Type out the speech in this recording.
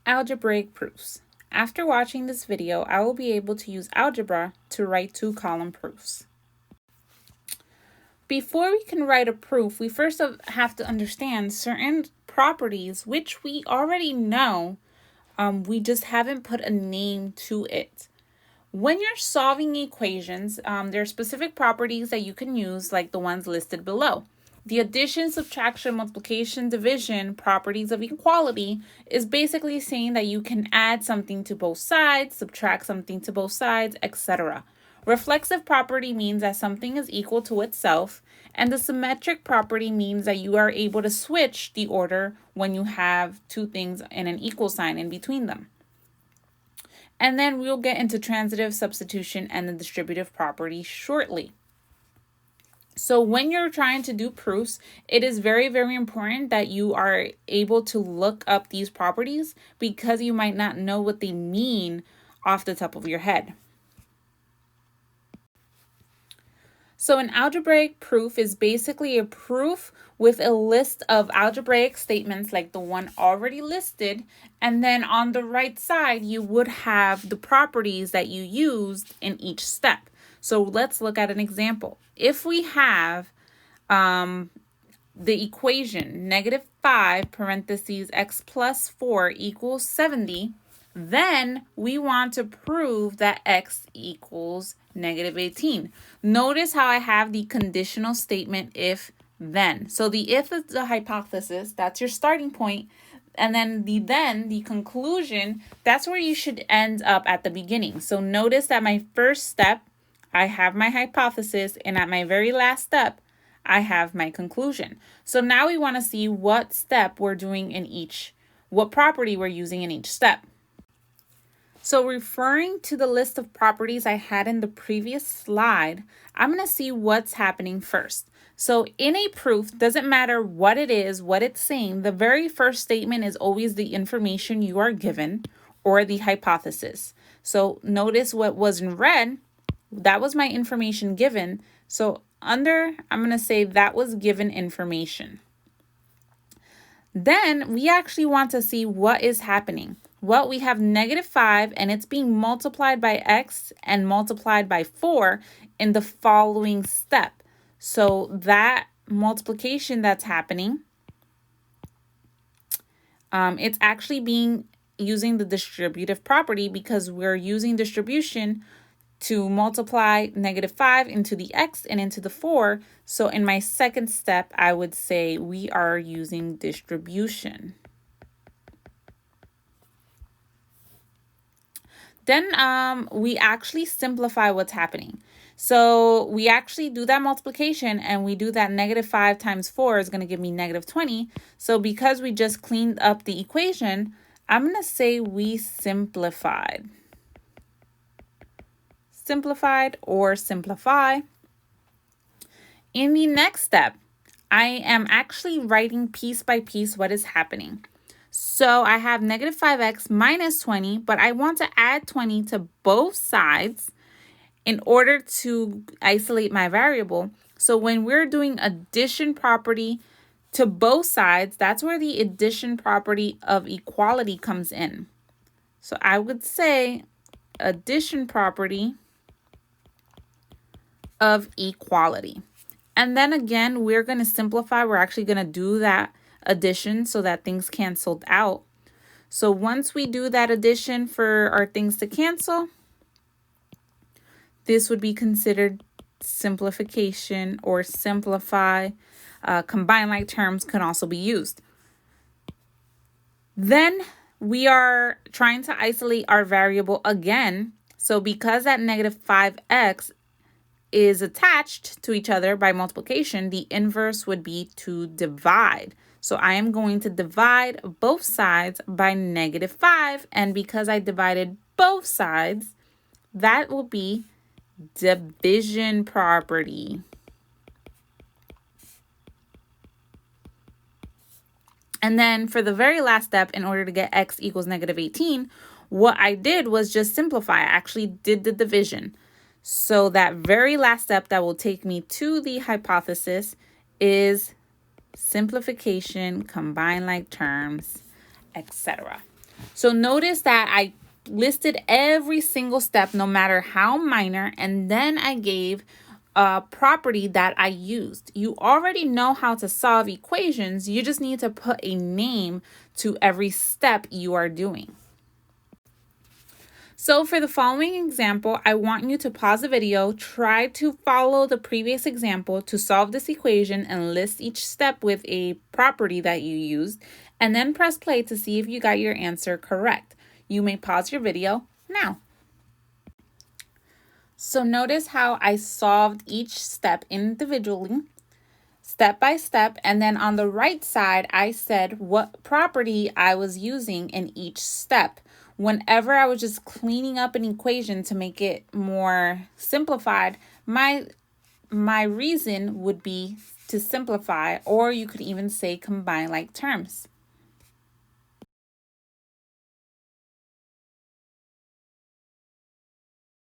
Algebraic proofs. After watching this video, I will be able to use algebra to write two-column proofs. Before we can write a proof, we first have to understand certain properties which we already know, we just haven't put a name to it. When you're solving equations, there are specific properties that you can use, like the ones listed below. The addition, subtraction, multiplication, division properties of equality is basically saying that you can add something to both sides, subtract something to both sides, etc. Reflexive property means that something is equal to itself, and the symmetric property means that you are able to switch the order when you have two things and an equal sign in between them. And then we'll get into transitive, substitution, and the distributive property shortly. So when you're trying to do proofs, it is very, very important that you are able to look up these properties because you might not know what they mean off the top of your head. So an algebraic proof is basically a proof with a list of algebraic statements like the one already listed, and then on the right side you would have the properties that you used in each step. So let's look at an example. If we have the equation -5 parentheses x plus 4 equals 70, then we want to prove that x equals -18. Notice how I have the conditional statement if then. So the if is the hypothesis, that's your starting point, and then the conclusion, that's where you should end up at the beginning. So notice that my first step, I have my hypothesis, and at my very last step, I have my conclusion. So now we want to see what step we're doing in each, what property we're using in each step. So referring to the list of properties I had in the previous slide, I'm going to see what's happening first. So in a proof, doesn't matter what it is, what it's saying, the very first statement is always the information you are given or the hypothesis. So notice what was in red, that was my information given. So I'm going to say that was given information. Then we actually want to see what is happening. Well, we have -5 and it's being multiplied by x and multiplied by 4 in the following step. So that multiplication that's happening, it's actually using the distributive property because we're using distribution to multiply -5 into the x and into the 4. So in my second step, I would say we are using distribution. Then we actually simplify what's happening. So we actually do that multiplication and we do that -5 times 4 is going to give me -20. So because we just cleaned up the equation, I'm going to say we simplified. Simplified or simplify. In the next step, I am actually writing piece by piece what is happening. So I have -5x minus 20, but I want to add 20 to both sides in order to isolate my variable. So when we're doing addition property to both sides, that's where the addition property of equality comes in. So I would say addition property of equality. And then again, we're going to simplify. We're actually going to do that addition so that things canceled out. So once we do that addition for our things to cancel, this would be considered simplification or simplify. Combine like terms can also be used. Then we are trying to isolate our variable again. So because that -5x is attached to each other by multiplication, the inverse would be to divide. So I am going to divide both sides by -5, and because I divided both sides, that will be division property. And then for the very last step, in order to get x equals -18, what I did was just simplify. I actually did the division. So that very last step that will take me to the hypothesis is simplification, combine like terms, etc. So notice that I listed every single step, no matter how minor, and then I gave a property that I used. You already know how to solve equations. You just need to put a name to every step you are doing. So for the following example, I want you to pause the video, try to follow the previous example to solve this equation and list each step with a property that you used, and then press play to see if you got your answer correct. You may pause your video now. So notice how I solved each step individually, step by step, and then on the right side, I said what property I was using in each step. Whenever I was just cleaning up an equation to make it more simplified, my reason would be to simplify, or you could even say combine like terms.